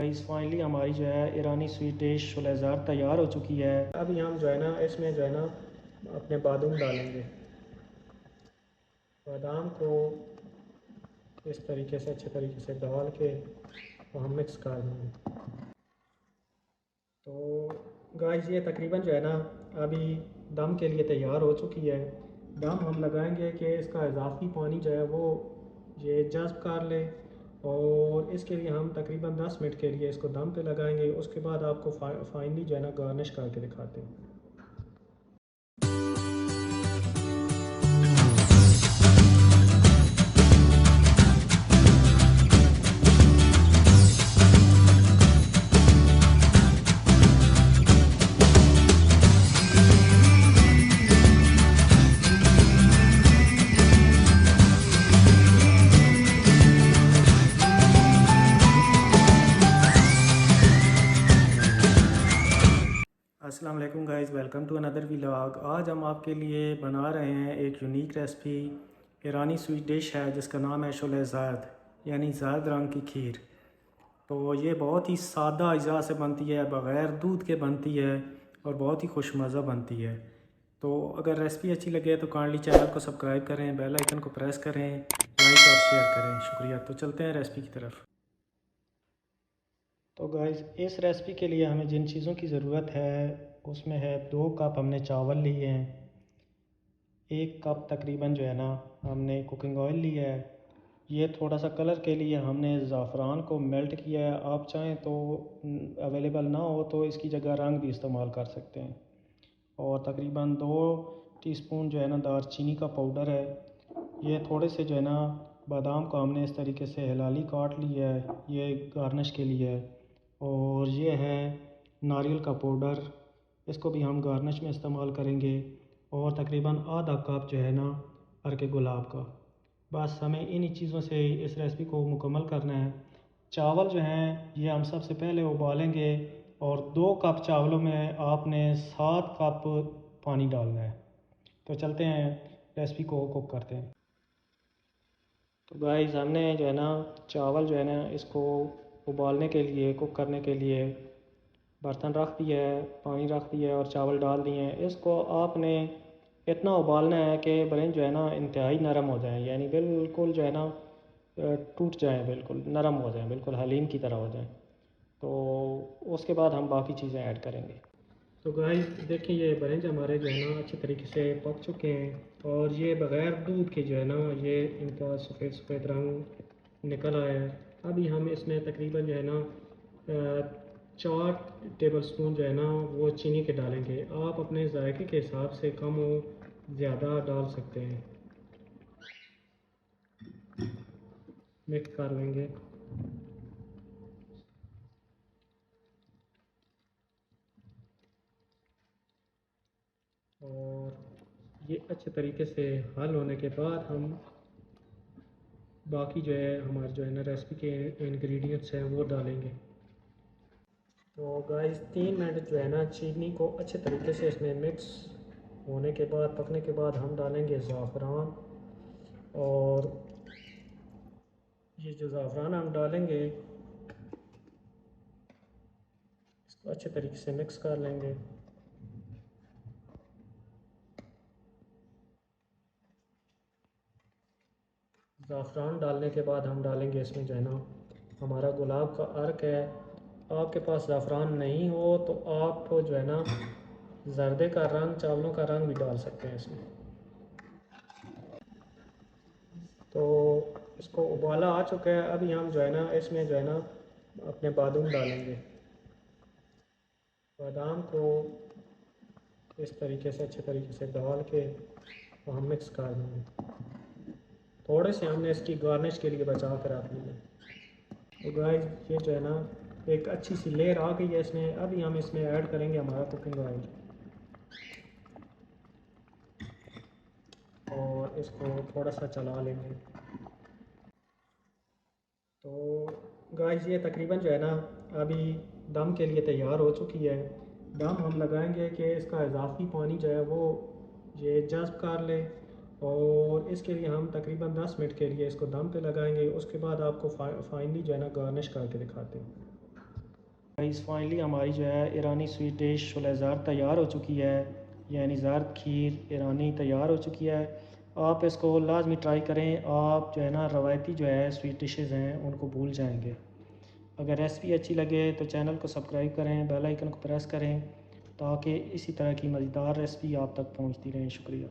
Guys finally हमारी जो है ईरानी स्वीट डिश शोलेज़ाद तैयार हो चुकी है। अभी हम जो है ना इसमें जो है ना अपने बादाम डालेंगे। बादाम को इस तरीके से अच्छे तरीके से डाल के हम मिक्स कर देंगे। तो गाइस ये तकरीबन जो है ना अभी दम के लिए तैयार हो चुकी है। दम हम लगाएंगे कि इसका इजाफी पानी जो है वो ये जज़्ब कर ले, और इसके लिए हम तकरीबन 10 मिनट के लिए इसको दम पे लगाएंगे। उसके बाद आपको फाइनली जो है ना गार्निश करके दिखाते हैं। अस्सलाम वालेकुम guys, welcome to another vlog. आज हम आपके लिए बना रहे हैं एक यूनिक रेसिपी। ईरानी स्वीट डिश है जिसका नाम है शोलेज़ाद, यानी ज़र्द रंग की खीर। तो ये बहुत ही सादा अज़ा से बनती है, बग़ैर दूध के बनती है और बहुत ही खुश मज़ा बनती है। तो अगर रेसिपी अच्छी लगे तो काइंडली चैनल को सब्सक्राइब करें, बेल आइकन को प्रेस करें, लाइक और शेयर करें। शुक्रिया। तो चलते हैं रेसिपी की तरफ। तो गाइज़ इस रेसिपी के लिए हमें जिन चीज़ों की ज़रूरत है उसमें है 2 कप हमने चावल लिए हैं, 1 कप तकरीबन जो है ना हमने कुकिंग ऑयल लिया है। ये थोड़ा सा कलर के लिए हमने ज़ाफ़रान को मेल्ट किया है। आप चाहें तो अवेलेबल ना हो तो इसकी जगह रंग भी इस्तेमाल कर सकते हैं। और तकरीबन 2 टीस्पून जो है ना दारचीनी का पाउडर है। ये थोड़े से जो है ना बादाम को हमने इस तरीके से हिलाली काट लिया है, ये गार्निश के लिए है। और ये है नारियल का पाउडर, इसको भी हम गार्निश में इस्तेमाल करेंगे। और तकरीबन आधा कप जो है ना अर्के गुलाब का। बस हमें इन्हीं चीज़ों से इस रेसिपी को मुकम्मल करना है। चावल जो हैं ये हम सबसे पहले उबालेंगे, और 2 कप चावलों में आपने 7 कप पानी डालना है। तो चलते हैं रेसिपी को कुक करते हैं। तो गाइस हमने जो है ना चावल जो है ना इसको उबालने के लिए, कुक करने के लिए बर्तन रख दिया है, पानी रख दिया है और चावल डाल दिए हैं। इसको आपने इतना उबालना है कि ब्रेन जो है ना इंतहाई नरम हो जाए, यानी बिल्कुल जो है ना टूट जाए, बिल्कुल नरम हो जाए, बिल्कुल हलीम की तरह हो जाए। तो उसके बाद हम बाकी चीज़ें ऐड करेंगे। तो गाइस देखिए ये ब्रेंज हमारे जो है ना अच्छे तरीके से पक चुके हैं, और ये बग़ैर दूध के जो है ना ये इनका सफ़ेद सफ़ेद रंग निकल आया है। अभी हम इसमें तकरीबन जो है ना 4 टेबल स्पून जो है ना वो चीनी के डालेंगे। आप अपने जायके के हिसाब से कम हो ज़्यादा डाल सकते हैं। मिक्स कर लेंगे। और ये अच्छे तरीके से हल होने के बाद हम बाकी जो है हमारे जो है ना रेसिपी के इंग्रेडिएंट्स हैं वो डालेंगे। तो गाइस 3 मिनट जो है ना चीनी को अच्छे तरीके से इसमें मिक्स होने के बाद, पकने के बाद हम डालेंगे ज़ाफ़रान। और ये जो ज़ाफ़रान हम डालेंगे इसको अच्छे तरीके से मिक्स कर लेंगे। ज़ाफ़रान डालने के बाद हम डालेंगे इसमें जो है ना हमारा गुलाब का अर्क है। आपके पास ज़ाफ़रान नहीं हो तो आप जो है ना ज़र्दे का रंग, चावलों का रंग भी डाल सकते हैं इसमें। तो इसको उबाला आ चुका है। अभी हम जो है ना इसमें जो है ना अपने बादाम डालेंगे। बादाम को इस तरीके से अच्छे तरीके से डाल के हम मिक्स कर देंगे। थोड़े से हमने इसकी गार्निश के लिए बचा कर रख लिया। तो गाइस ये जो है ना एक अच्छी सी लेयर आ गई है इसमें। अभी हम इसमें ऐड करेंगे हमारा कुकिंग ऑयल, और इसको थोड़ा सा चला लेंगे। तो गाइस ये तकरीबन जो है ना अभी दम के लिए तैयार हो चुकी है। दम हम लगाएंगे कि इसका इजाफी पानी जो है वो ये जज़्ब कर ले, और इसके लिए हम तकरीबन 10 मिनट के लिए इसको दम पे लगाएंगे। उसके बाद आपको फाइनली जो है ना गार्निश करके दिखाते हैं। गाइस फाइनली हमारी जो है ईरानी स्वीट डिश शोले ज़ार्द तैयार हो चुकी है, यानी ज़ार्द खीर ईरानी तैयार हो चुकी है। आप इसको लाजमी ट्राई करें। आप जो है ना रवायती जो है स्वीट डिशेज़ हैं उनको भूल जाएंगे। अगर रेसिपी अच्छी लगे तो चैनल को सब्सक्राइब करें, बेल आइकन को प्रेस करें ताकि इसी तरह की मज़ेदार रेसिपी आप तक पहुंचती रहें। शुक्रिया।